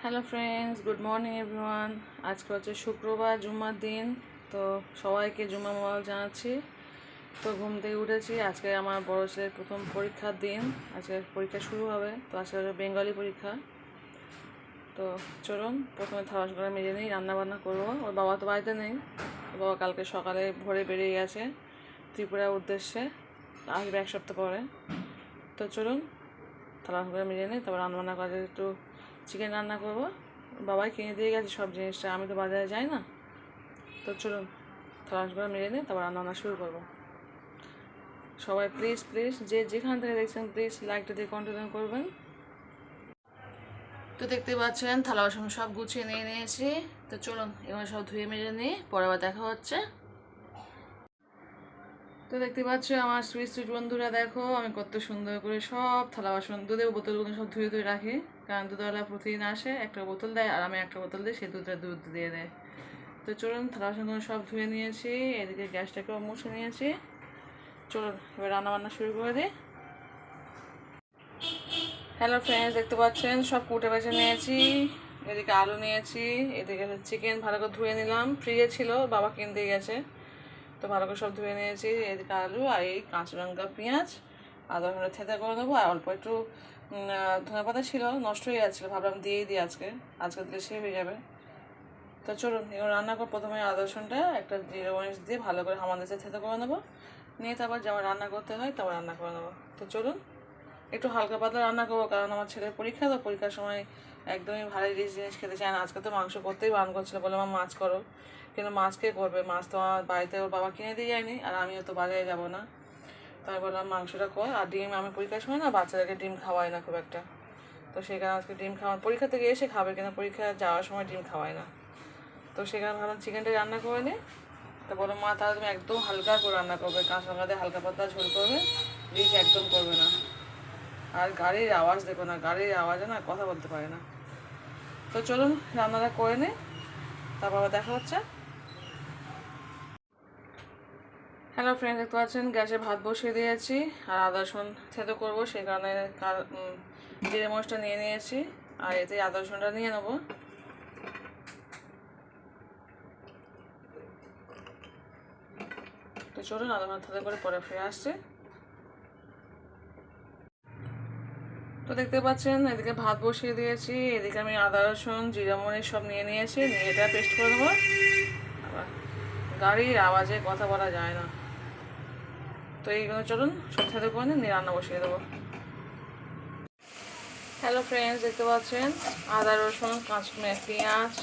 Hello friends, good morning everyone. আজকে হচ্ছে শুক্রবার, জুম্মার দিন। তো সবাইকে জুম্মা মোবারক জানাচ্ছি। তো ঘুম থেকে উঠেছি। আজকে আমার বড় ছেলের প্রথম পরীক্ষার দিন। আজকে পরীক্ষা শুরু হবে। তো আজকে বেঙ্গলি পরীক্ষা। তো চলুন প্রথমে থালা করে মেজে নিই, রান্নাবান্না করবো। ওর বাবা তো বাড়িতে নেই। ওর বাবা কালকে সকালে ভোরে বেরিয়ে গেছে ত্রিপুরার উদ্দেশ্যে, আসবে এক সপ্তাহ পরে। তো চলুন থালা করে মেজে নিই, তারপর রান্নাবান্না করে একটু চিকেন রান্না করবো। বাবাই কিনে দিয়ে গেছে সব জিনিসটা, আমি তো বাজারে যাই না। তো চলুন থালা করে মেরে নিই, তারপর রান্না শুরু করবো। সবাই প্লিজ প্লিজ যে যেখান থেকে দেখছেন প্লিজ লাইকটা দিয়ে কন্টিনিউ করবেন। তো দেখতে পাচ্ছেন থালা বাসন সব গুছিয়ে নিয়ে নিয়েছি। তো চলুন এবার সব ধুয়ে মেজে নিই, পরে আবার দেখা হচ্ছে। তো দেখতে পাচ্ছ আমার সুইট সুইট বন্ধুরা, দেখো আমি কত সুন্দর করে সব থালা বাসন দুধের বোতলগুলো সব ধুয়ে ধুয়ে রাখি। কারণ দুধওয়ালা প্রতিদিন আসে, একটা বোতল দেয় আর আমি একটা বোতল দিই, সে দুধটা দুধ দিয়ে দেয়। তো চলুন থালা বাসনগুলো সব ধুয়ে নিয়েছি, এদিকে গ্যাসটাকেও মুছে নিয়েছি। চলুন এবার রান্নাবান্না শুরু করে দিই। হ্যালো ফ্রেন্ডস, দেখতে পাচ্ছেন সব কুটে বেছে নিয়েছি। এদিকে আলু নিয়েছি, এদিকে চিকেন ভালো করে ধুয়ে নিলাম, ফ্রিজে ছিল, বাবা কিনতে গেছে। তো ভালো করে সব ধুয়ে নিয়েছি। এদিকে আলু আর এই কাঁচা লঙ্কা, পেঁয়াজ, আদা রসুন থেঁতে করে নেবো। আর অল্প একটু ধনেপাতা ছিল, নষ্ট হয়ে যাচ্ছিলো, ভাবলাম দিয়েই দিই আজকে দিলে সে হয়ে যাবে। তো চলুন এবার রান্না করে প্রথমে আদা রসুনটা একটা জিরে মরিচ দিয়ে ভালো করে হামানদিসে থেঁতে করে নেবো, নিয়ে তারপর যেমন রান্না করতে হয় তারপর রান্না করে নেবো। তো চলুন একটু হালকা পাতলা রান্না করবো, কারণ আমার ছেলের পরীক্ষা, তো পরীক্ষার সময় একদমই ভারী রিচ জিনিস খেতে চায় না। আজকে তো মাংস করতেই বারণ করছিল, বলে আমার মাছ করো, কিন্তু মাছ কে করবে? মাছ তো আমার বাড়িতে ওর বাবা কিনে দিয়ে যায়নি, আর আমিও তো বাজারে যাবো না। তাই বললাম মাংসটা কর। আর ডিম আমি পরীক্ষার সময় না বাচ্চাদেরকে ডিম খাওয়াই না খুব একটা। তো সেই কারণে আজকে ডিম খাওয়ার, পরীক্ষা থেকে এসে খাবে, কিন্তু পরীক্ষা যাওয়ার সময় ডিম খাওয়াই না। তো সেখানে ভাবলাম চিকেনটা রান্না করে নিই। তো বলো মা তাহলে তুমি একদম হালকা করে রান্না করবে, কাঁচা লঙ্কা দিয়ে হালকা পাতলা ঝোল করবে, রিচ একদম করবে না। আর গাড়ির আওয়াজ দেখো না, গাড়ির আওয়াজে না কথা বলতে পারে না। তো চলুন রান্নাটা করে নিই, তারপর আবার দেখা হচ্ছে। হ্যালো ফ্রেন্ড, দেখতে পাচ্ছেন গ্যাসে ভাত বসিয়ে দিয়েছি আর আদা রসুন থেতো করবো, সেই কারণে জিরে মরিচটা নিয়ে নিয়েছি। আর এতে আদা রসুনটা নিয়ে নেবো। তো চলুন আদা ভাত থেতো করে পরে ফিরে আসছে। তো দেখতে পাচ্ছেন এদিকে ভাত বসিয়ে দিয়েছি, এদিকে আমি আদা রসুন জিরা মরিচ সব নিয়ে নিয়েছি, নিয়ে এটা পেস্ট করে দেবো। আবার গাড়ির আওয়াজে কথা বলা যায় না। তো এইগুলো চলুন সব সাথে করে নিয়ে রান্না বসিয়ে দেবো। হ্যালো ফ্রেন্ডস, দেখতে পাচ্ছেন আদা রসুন পেঁয়াজ,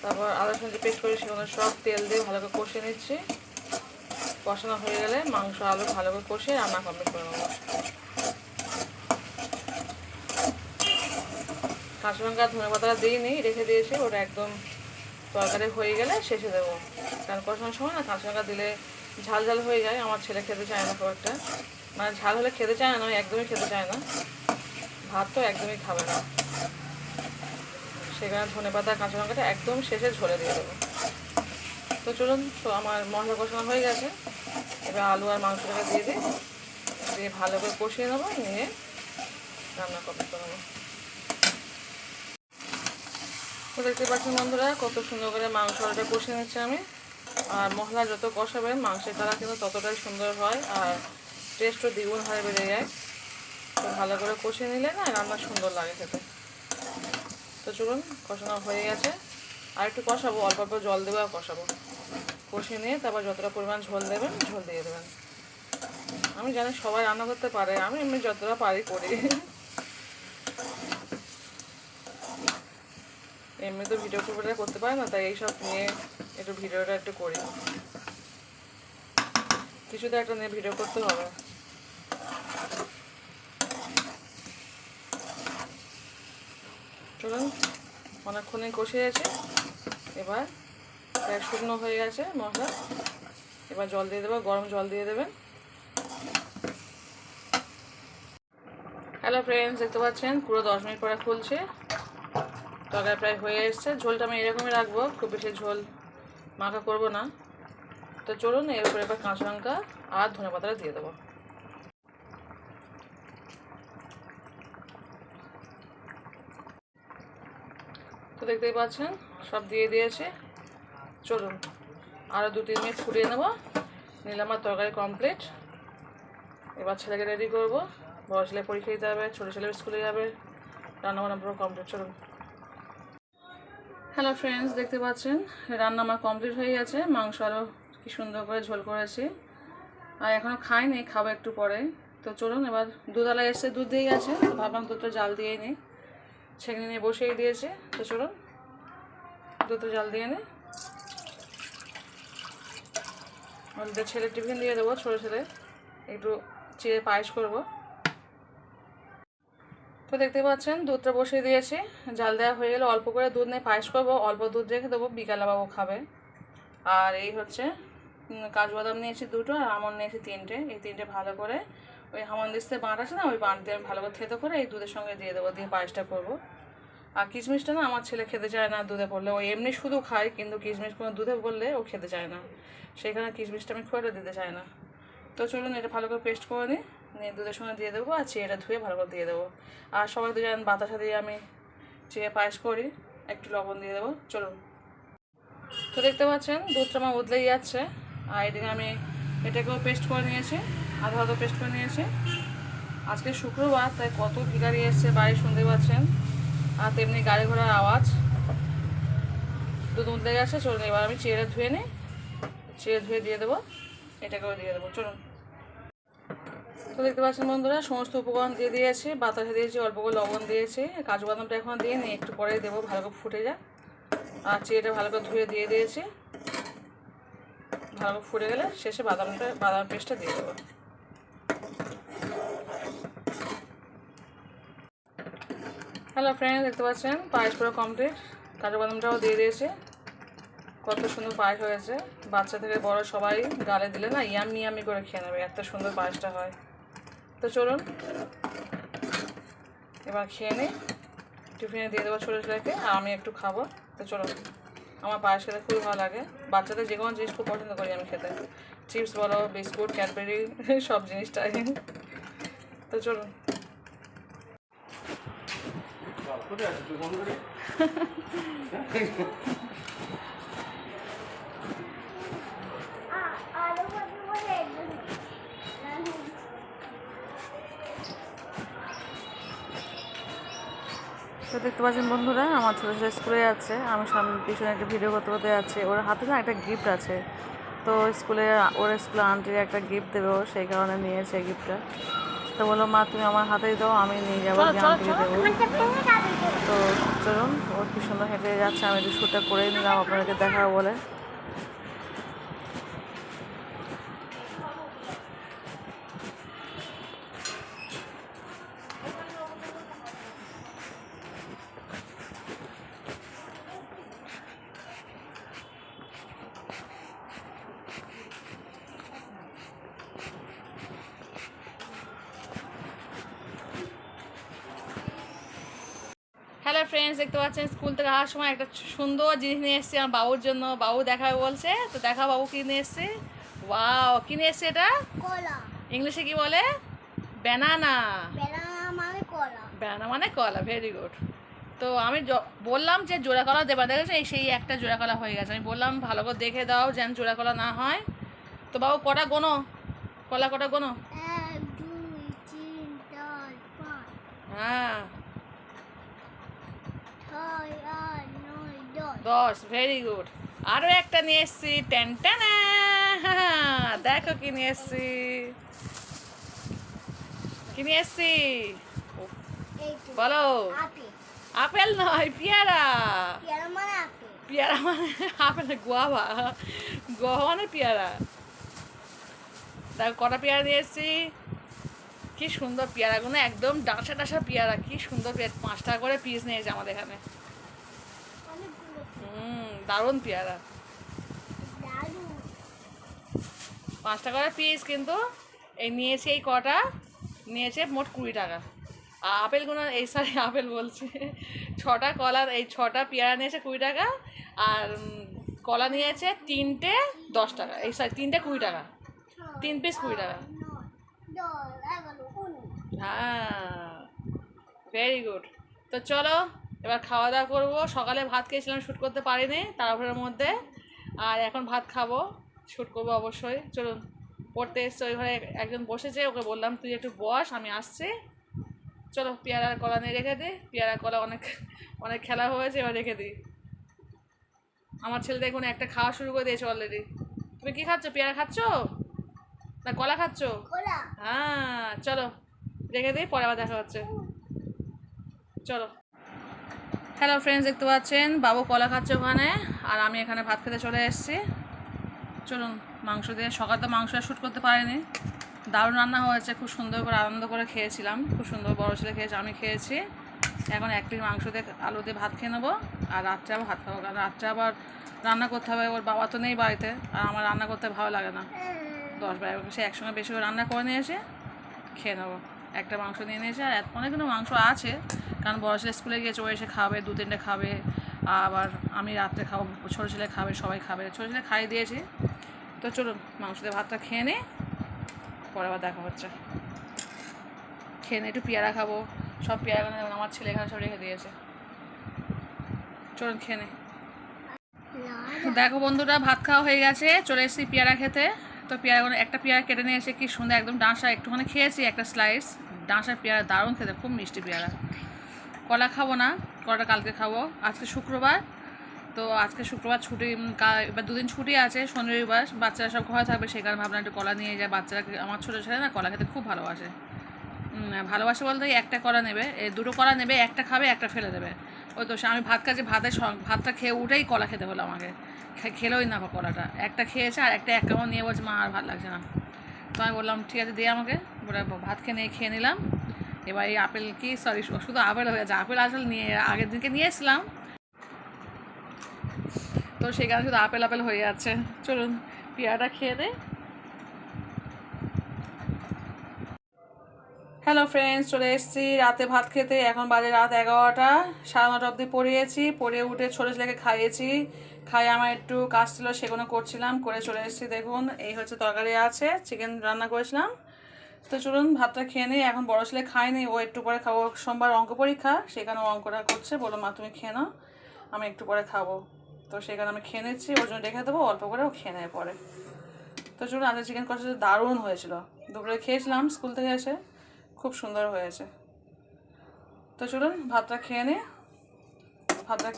তারপর আদা রসুন যে পেস্ট করে সেগুলো সব তেল দিয়ে ভালো করে কষিয়ে নিচ্ছি। কষানো হয়ে গেলে মাংস আলু ভালো করে কষিয়ে রান্না কমপ্লিট করে নেবো। কাঁচা লঙ্কা ধনে পাতাটা দিইনি, রেখে দিয়েছি, ওটা একদম তরকারি হয়ে গেলে শেষে দেবো। কারণ কষানোর সময় না কাঁচা লঙ্কা দিলে ঝাল ঝাল হয়ে যায়, আমার ছেলে খেতে চায় না খুব একটা। মানে ঝাল হলে খেতে চায় না, একদমই খেতে চায় না, ভাত তো একদমই খাবে না। সেখানে ধনে পাতা কাঁচা লঙ্কাটা একদম শেষে ঝরে দিয়ে দেবো। তো চলুন আমার মশলা কষানো হয়ে গেছে, এবার আলু আর মাংসটাকে দিয়ে দিই, দিয়ে ভালো করে কষিয়ে নেবো, নিয়ে রান্না কমপ্লিট করে নেবো। তো দেখতে পাচ্ছেন বন্ধুরা কত সুন্দর করে মাংসটা কষিয়ে নিচ্ছি আমি। আর মশলা যত কষাবেন মাংসের কালার কিন্তু ততটাই সুন্দর হয়, আর টেস্টও দ্বিগুণ হারে বেড়ে যায়। তো ভালো করে কষিয়ে নিলে না রান্না সুন্দর লাগে খেতে। তো চলুন কষানো হয়ে গেছে, আর একটু কষাবো, অল্প অল্প জল দেবো আর কষাবো। কষিয়ে নিয়ে তারপর যতটা পরিমাণ ঝোল দেবেন ঝোল দিয়ে দেবেন। আমি জানি সবাই রান্না করতে পারে, আমি এমনি যতটা পারি করি। এমনি তো ভিডিও ফুটোটা করতে পারি না, তাই এইসব নিয়ে একটু ভিডিওটা একটু করি। কিছুতে একটা নিয়ে ভিডিও করতে হবে। চলুন অনেকক্ষণই কষিয়েছি, এবার প্রায় শুকনো হয়ে গেছে মশলা, এবার জল দিয়ে দেবো, গরম জল দিয়ে দেবেন। হ্যালো ফ্রেন্ডস, দেখতে পাচ্ছেন পুরো 10 মিনিট পরে খুলছে, তরকারি প্রায় হয়ে এসছে। ঝোলটা আমি এরকমই রাখবো, খুব বেশি ঝোল মাখা করব না। তো চলুন এর উপরে এবার কাঁচা লঙ্কা আর ধনে পাতাটা দিয়ে দেবো। তো দেখতেই পাচ্ছেন সব দিয়ে দিয়েছে। চলুন আরও 2-3 মিনিট ফুটিয়ে নেবো। নিলাম আমার তরকারি কমপ্লিট। এবার ছেলেকে রেডি করবো। বড় ছেলে পরীক্ষা দিতে যাবে, ছোটো ছেলে স্কুলে যাবে। রান্নাবান্না পুরো কমপ্লিট। চলুন। হ্যালো ফ্রেন্ডস, দেখতে পাচ্ছেন রান্না আমার কমপ্লিট হয়ে গেছে। মাংস আরও কি সুন্দর করে ঝোল করেছি। আর এখনও খাইনি, খাবো একটু পরে। তো চলুন, এবার দুধওয়ালা এসছে, দুধ দিয়ে গেছে। ভাবলাম দুধটা জাল দিয়ে নিই, ছেঁকে নিয়ে বসিয়ে দিয়েছে। তো চলুন দুধটা জাল দিয়ে নিই। আমাদের ছেলের টিফিন দিয়ে দেবো, ছোটো ছেলে একটু চিড়ে পায়েস করবো। তো দেখতে পাচ্ছেন দুধটা বসিয়ে দিয়েছি, জাল দেওয়া হয়ে গেলে অল্প করে দুধ নিয়ে পায়েস করবো। অল্প দুধ রেখে দেবো, বিকালে বাবু খাবে। আর এই হচ্ছে কাজু বাদাম নিয়েছি 2টো, আর আমন্ড নিয়েছি 3টে। এই 3টে ভালো করে ওই হামানদিস্তে বাঁট আছে না, ওই বাঁট দিয়ে ভালো করে থেতো করে এই দুধের সঙ্গে দিয়ে দেবো, দিয়ে পায়েসটা করবো। আর কিশমিশটা না আমার ছেলে খেতে চায় না দুধে পড়লে। ও এমনি শুধু খায়, কিন্তু কিশমিশ কোনো দুধে বললে ও খেতে চায় না। সেখানে কিশমিশটা আমি খুব একটা দিতে চাই না। তো চলুন এটা ভালো করে পেস্ট করে নিই, নিয়ে দুধের সঙ্গে দিয়ে দেবো। আর চিড়েটা ধুয়ে ভালো করে দিয়ে দেবো। আর সবাই তো জানেন বাতাসা দিয়ে আমি চিড়ে পায়েস করি, একটু লবণ দিয়ে দেবো। চলুন। তো দেখতে পাচ্ছেন দুধটা আমার উতলেই যাচ্ছে। আর এদিকে আমি এটাকেও পেস্ট করে নিয়েছি, আধা আধা পেস্ট করে নিয়েছি। আজকে শুক্রবার, তাই কত ভিখারি এসছে বাড়ি শুনতে পাচ্ছেন। আর তেমনি গাড়ি ঘোড়ার আওয়াজ। দুধ উতলে গেছে। চলুন এবার আমি চিড়ে ধুয়ে নিই, চিড়ে ধুয়ে দিয়ে দেবো, এটাকেও দিয়ে দেবো। চলুন। তো দেখতে পাচ্ছেন বন্ধুরা সমস্ত উপকরণ দিয়ে দিয়েছি, বাতাসা দিয়েছি, অল্প করে লবণ দিয়েছি। কাজু বাদামটা এখন দিয়ে নিই, একটু পরে দেবো, ভালো করে ফুটে যাক। আর চিড়েটা ভালো করে ধুয়ে দিয়ে দিয়েছি। ভালো করে ফুটে গেলে শেষে বাদাম পেস্টটা দিয়ে দেবো। হ্যালো ফ্রেন্ড, দেখতে পাচ্ছেন পায়েস পুরো কমপ্লিট। কাজু বাদামটাও দিয়ে দিয়েছি। কত সুন্দর পায়েস হয়েছে। বাচ্চা থেকে বড় সবাই গালে দিলে না ইয়াম্মি ইয়াম্মি করে খেয়ে নেবে, এত সুন্দর পায়েসটা হয়। তো চলুন এবার খেয়ে নিই, টিফিনে দিয়ে দেবো ছোটো ছেলেকে, আর আমি একটু খাবো। তো চলুন, আমার পায়েস খেতে খুবই ভালো লাগে। বাচ্চাদের যে কোনো জিনিস খুব পছন্দ করি আমি খেতে, চিপস বলো, বিস্কুট, ক্যাডবেরি, সব জিনিসটাই। তো চলুন। তো দেখতে পাচ্ছেন বন্ধুরা আমার ছোটো ছেলে স্কুলে যাচ্ছে, আমি সামনে পিছনে একটা ভিডিও করতে করতে যাচ্ছি। ওর হাতে না একটা গিফট আছে, তো ওর স্কুলে আন্টির একটা গিফট দেবে, সেই কারণে নিয়েছে গিফটটা। তো বললো মা তুমি আমার হাতেই দাও, আমি নিয়ে যাবো, আন্টিকে দেবো। তো চলুন, ওর কি সুন্দর হেঁটে যাচ্ছে, আমি একটু শ্যুটটা করেই নিলাম আপনাদেরকে দেখাবো বলে। হ্যালো ফ্রেন্ডস, দেখতে পাচ্ছেন স্কুল থেকে আসার সময় একটা সুন্দর জিনিস নিয়ে এসেছি আমার বাবুর জন্য। বাবু দেখাবে বলছে, তো দেখা বাবু কি নিয়ে এসছে। ওয়াও, কি নিয়ে এসছে এটা? কলা। ইংলিশে কি বলে? ব্যানানা। ব্যানানা মানে কলা। Very good. তো আমি বললাম যে জোড়া কলা দেবা, দেখেছো সেই একটা জোড়া কলা হয়ে গেছে। আমি বললাম ভালো করে দেখে দাও যেন জোড়া কলা না হয়। তো বাবু কটা গোনো, কলা কটা গোনো? 1 2 3 4 5 হ্যাঁ 6 8 9 10। Very good. আরও একটা নিয়ে এসছি, টেনটানা। দেখো কি নিয়ে এসছি, কি নিয়ে এসছি বলো। আপেল নয়, পেয়ারা। পেয়ারা মানে আপেল, গোয়াভা। গোয়া মানে পেয়ারা। দেখো কটা পেয়ারা নিয়ে এসছি, কি সুন্দর পেয়ারাগুলো, একদম ডাঁসা ডাঁসা পেয়ারা, কি সুন্দর পেয়ারা। 5 টাকা করে পিস নিয়েছে আমাদের এখানে। দারুণ পেয়ারা, 5 টাকা করে পিস। কিন্তু এই নিয়েছে, এই কটা নিয়েছে মোট 20 টাকা। আর আপেলগুলো, এই সরি আপেল বলছে, 6টা কলার, এই 6টা পেয়ারা নিয়েছে 20 টাকা। আর কলা নিয়েছে 3টে 10 টাকা, এই সরি 3টে 20 টাকা, 3 পিস 20 টাকা। হ্যাঁ ভেরি গুড। তো চলো এবার খাওয়া দাওয়া করবো। সকালে ভাত খেয়েছিলাম, শ্যুট করতে পারিনি তাড়াহুড়োর মধ্যে, আর এখন ভাত খাবো, শ্যুট করবো অবশ্যই। চলুন, পড়তে এসছে ওই ঘরে একজন বসেছে, ওকে বললাম তুই একটু বস, আমি আসছি। চলো পেয়ারার কলা নিয়ে রেখে দিই, পেয়ারার কলা অনেক অনেক খেলা হয়েছে, এবার রেখে দিই। আমার ছেলে দেখুন একটা খাওয়া শুরু করে দিয়েছে অলরেডি। তুমি কি খাচ্ছ, পেয়ারা খাচ্ছ না কলা খাচ্ছ? কোলা হ্যাঁ চলো রেখে দিই, পরে আবার দেখা হচ্ছে। চলো। হ্যালো ফ্রেন্ডস, দেখতে পাচ্ছেন বাবু কলা খাচ্ছে ওখানে, আর আমি এখানে ভাত খেতে চলে এসেছি। চলুন মাংস দিয়ে, সকাল তো মাংস শ্যুট করতে পারিনি, দারুণ রান্না হয়েছে, খুব সুন্দর করে আনন্দ করে খেয়েছিলাম, খুব সুন্দর, বড় ছেলে খেয়েছে, আমি খেয়েছি। এখন এক প্লেট মাংস দিয়ে আলু দিয়ে ভাত খেয়ে নেবো, আর রাত্রে আবার ভাত খাবো, কারণ রাত্রে আবার রান্না করতে হবে। ওর বাবা তো নেই বাড়িতে, আর আমার রান্না করতে ভালো লাগে না। 10-12 সে একসঙ্গে বেশি করে রান্না করে নিয়ে এসে খেয়ে নেবো। একটা মাংস নিয়ে নিয়েছে, আর অনেকগুলো মাংস আছে, কারণ বড় ছেলে স্কুলে গিয়েছে, ও এসে খাবে, 2-3টে খাবে, আবার আমি রাত্রে খাবো, ছোটো ছেলে খাবে, সবাই খাবে, ছোটো ছেলে খাইয়ে দিয়েছি। তো চলুন মাংস দিয়ে ভাতটা খেয়ে নিই, পরে আবার দেখা হচ্ছে। খেয়ে নিই, একটু পেয়ারা খাবো, সব পেয়ারা আমার ছেলে এখানে সব রেখে দিয়েছে। চলুন খেয়ে নিই। দেখো বন্ধুরা, ভাত খাওয়া হয়ে গেছে, চলে এসেছি পেয়ারা খেতে। তো পেয়ারাগুলো, একটা পেয়ারা কেটে নিয়ে এসে কি সুন্দর একদম ডাঁসা, একটুখানি খেয়েছি একটা স্লাইস, ডাঁসার পেয়ারা দারুণ খেতে, খুব মিষ্টি পেয়ারা। কলা খাবো না, কলাটা কালকে খাবো, আজকে শুক্রবার। তো আজকে শুক্রবার ছুটি, এবার 2 দিন ছুটি আছে, শনি রবিবার, বাচ্চারা সব ঘরে থাকবে, সেই কারণে ভাবলাম একটু কলা নিয়ে যায়। বাচ্চারা, আমার ছোটো ছেলে না কলা খেতে খুব ভালোবাসে, ভালোবাসে বলতে একটা কলা নেবে, এই 2টো কলা নেবে, একটা খাবে একটা ফেলে দেবে। ওই তো আমি ভাত খাচ্ছি, ভাতটা খেয়ে উঠেই কলা খেতে হলো আমাকে, খেলোই না কলাটা, একটা খেয়েছে, আর একটা 1 কামড় নিয়ে বলছে মা আর ভালো লাগছে না। তো আমি বললাম ঠিক আছে দিয়ে আমাকে, বলে ভাত খেয়ে নিলাম। এবার এই আপেল কি, সরি শুধু আপেল হয়ে গেছে, আপেল আসলে নিয়ে আগের দিনকে নিয়ে এসলাম, তো সেই কারণে শুধু আপেল হয়ে যাচ্ছে। চলুন পেয়ারাটা খেয়ে দে। হ্যালো ফ্রেন্ডস, চলে এসেছি রাতে ভাত খেতে, এখন বাজে রাত 11টা, 9:30 অবধি পড়িয়েছি, পড়ে উঠে ছোটো ছেলেকে খাইয়েছি, খাইয়ে আমার একটু কাজ ছিল সেগুলো করছিলাম, করে চলে এসেছি। দেখুন এই হচ্ছে তরকারি আছে, চিকেন রান্না করেছিলাম। তো চলুন ভাতটা খেয়ে নিই, এখন বড়ো ছেলে খায়নি, ও একটু পরে খাবো, সোমবার অঙ্ক পরীক্ষা, সেখানে অঙ্কটা করছে, বলো মা তুমি খেয়ে নাও, আমি একটু পরে খাবো। তো সেখানে আমি খেয়ে নিচ্ছি, ওর জন্য রেখে দেবো, অল্প করে ও খেয়ে নেয় পরে। তো চলুন, আজকে চিকেন কষা দারুণ হয়েছিল, দুপুরে খেয়েছিলাম স্কুল থেকে এসে, খুব সুন্দর হয়েছে। তো চলুন ভাতটা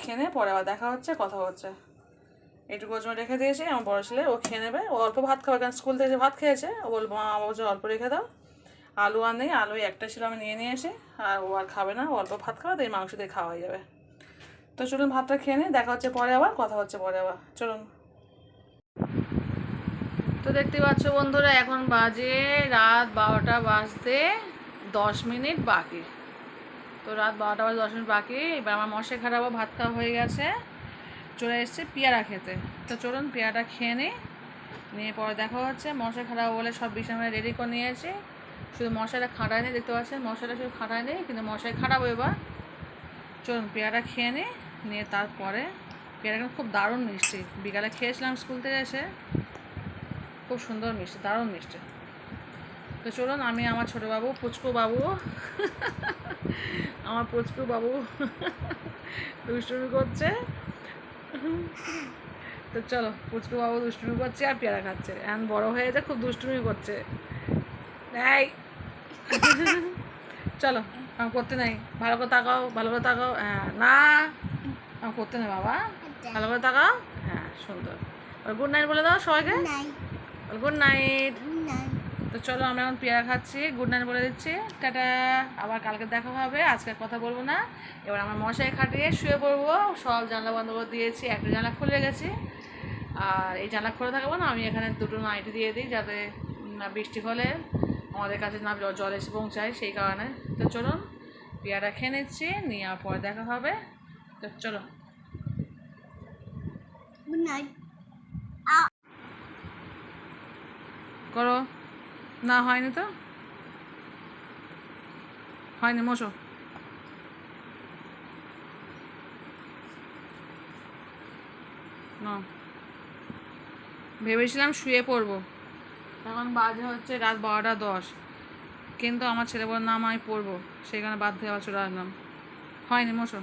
খেয়ে পরে আবার দেখা হচ্ছে, কথা হচ্ছে। এইটুকু ওর জন্য রেখে দিয়েছি, আমার বড় ছেলে ও খেয়ে নেবে, ও অল্প ভাত খাবে, কারণ স্কুল থেকে ভাত খেয়েছে, ও বলবো মা আমার জন্য অল্প রেখে দাও। আলু আর নেই, আলু একটা ছিল, আমি নিয়ে এসে, আর ও আর খাবে না, ও অল্প ভাত খাবে, তো এই মাংস দিয়ে খাওয়া হয়ে যাবে। তো চলুন ভাতটা খেয়ে নিই, দেখা হচ্ছে পরে আবার, কথা হচ্ছে পরে আবার, চলুন। তো দেখতে পাচ্ছ বন্ধুরা, এখন বাজে রাত 12টা বাজতে 10 মিনিট বাকি। তো রাত 12টা বাজে 10 মিনিট বাকি, এবার আমার মশাই খারাপও, ভাত খাওয়া হয়ে গেছে, চলে এসেছে পেয়ারা খেতে। তো চলুন পেয়ারাটা খেয়ে নিয়ে পরে দেখা হচ্ছে। মশাই খারাপ বলে সব বিছানা রেডি করে নিয়েছি, শুধু মশাইটা খাটায় নেই, দেখতে পাচ্ছেন মশাইটা শুধু খাটায় নেই, কিন্তু মশাই খারাপ এবার। চলুন পেয়ারা খেয়ে নিয়ে তারপরে, পেয়ারা কিন্তু খুব দারুণ মিষ্টি, বিকালে খেয়েছিলাম স্কুল থেকে এসে, খুব সুন্দর মিষ্টি, দারুণ মিষ্টি। তো চলুন, আমি আমার ছোটো বাবু, পুচকু বাবু আমার পুচকু বাবু দুষ্টুমি করছে। তো চলো, পুচকু বাবু দুষ্টুমি করছে আর পেয়ারা খাচ্ছে, এখন বড় হয়েছে, খুব দুষ্টুমি করছে। এই চলো, আমি করতে নেই, ভালো করে তাকাও, হ্যাঁ না, আমি করতে নেই বাবা, ভালো করে তাকাও, হ্যাঁ সুন্দর। গুড নাইট বলে দাও সবাইকে, গুড নাইট। তো চলো, আমরা এখন পেয়ারা খাচ্ছি, গুড নাইট বলে দিচ্ছি, টাটা, আবার কালকে দেখা হবে, আজকে কথা বলবো না। এবার আমার মশাই খাটিয়ে শুয়ে পড়বো, সব জানলা বন্ধ করে দিয়েছি, একটা জানলা খুলে গেছি, আর এই জানলা খুলে থাকবো না, আমি এখানে 2টো নাইটি দিয়ে দিই, যাতে বৃষ্টি হলে আমাদের কাছে না জল এসে পৌঁছায়, সেই কারণে। তো চলুন পেয়ারা খেয়ে নিচ্ছি, নিয়ে আর পরে দেখা হবে। তো চলো, গুড নাইট। করো না, হয়নি তো, হয়নি, মোছো না, ভেবেছিলাম শুয়ে পড়বো, এখন বাজে হচ্ছে রাত 12টা 10, কিন্তু আমার ছেলে বলে না আমি পড়বো, সেই কারণে বাধ্য হয়ে আবার চলে আসলাম। হয়নি, মোছো।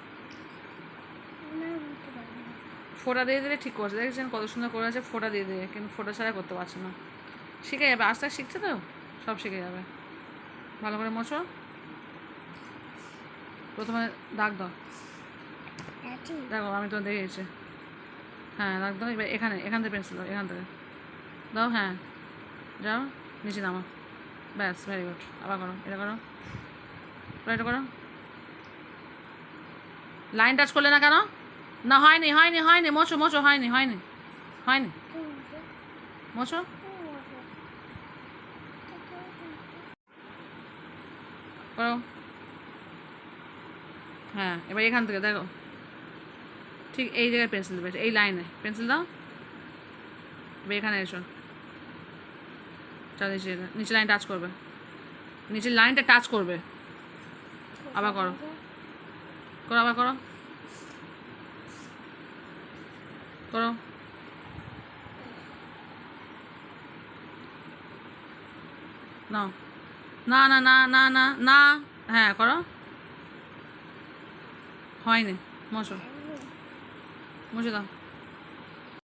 ফোঁটা দিয়ে দিলে ঠিক করছে, দেখেছেন কত সুন্দর করে আছে, ফোঁটা দিয়ে দিয়ে, কিন্তু ফোঁটা ছাড়া করতে পারছে না। শিখে যাবে, আস্তে আস্তে শিখছে তো, সব শিখে যাবে। ভালো করে মোছো, প্রথমে দাগ দাও, আছি দেখো আমি তো দেখেছি। হ্যাঁ দাগ দাও, এবার এখান থেকে পেন্সিল দাও, এখান থেকে দাও, হ্যাঁ যাও নিচে নামো, ব্যাস ভেরি গুড। আবার করো, এটা করো, এটা করো। লাইন টাচ করলে না কেন? না হয়নি হয়নি হয়নি, মোছো মোছো, হয়নি হয়নি হয়নি, মোছো। করো, হ্যাঁ এবার এখান থেকে দেখো, ঠিক এই জায়গায় পেন্সিল দেবে, এই লাইনে পেন্সিল দাও, এবার এখানে এসো, চল নিচে নিচে লাইন টাচ করবে, নিচের লাইনটা টাচ করবে। আবার করো, করো আবার করো, করো। না না না না না না না, হ্যাঁ করো, হয়নি, মোছো মুছে দাও।